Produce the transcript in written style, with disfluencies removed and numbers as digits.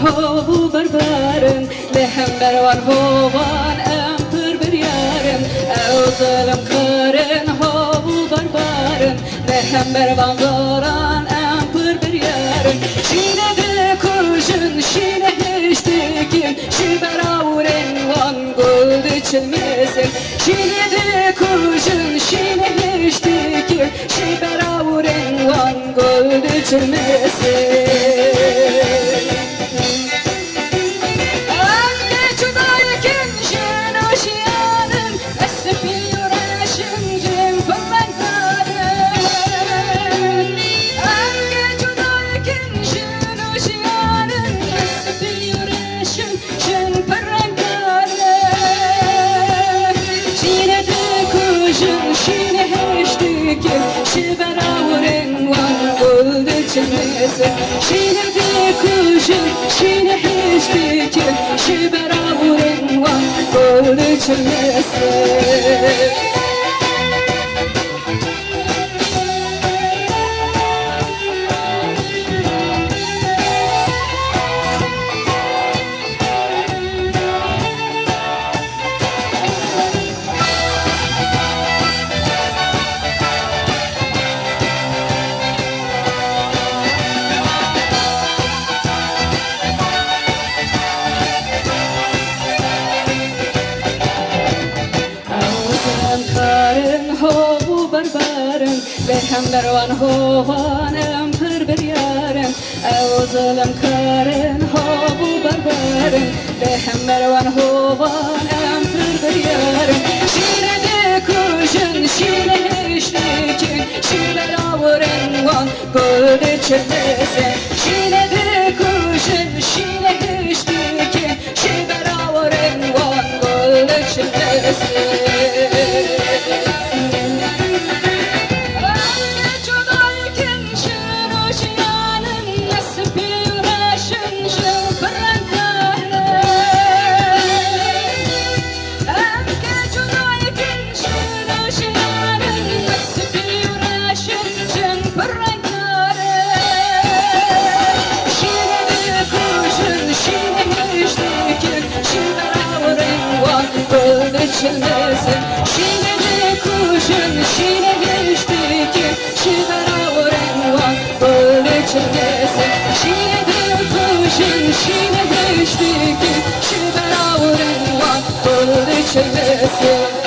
هو بربرن لهم بروان هوان امپر بریارن او ظلم کارن هو بربرن لهم بروان زاران امپر بریارن شینه دکوشن شینه هشتکین شی براورن وان گلد چلمسن شینه دکوشن شینه هشتکین شی براورن وان گلد چلمسن شینه دکوشن شینه هشتکن شی براورن وان گل چلمسن لهم بروان هوان امپر بریارن او ظلم کارن هو بربرن لهم بروان هوان امپر بریارن شینه دکوشن شینه هشتکین شی براورن وان گل چلمسن شینه دکوشن شینه هشتکین شی براورن وان گل چلمسن çelmesın şine dekuşun şine geçtikin şi براورن وان گل çelmesın şine dekuşun şine geçtikin şi براورن وان گل çelmesın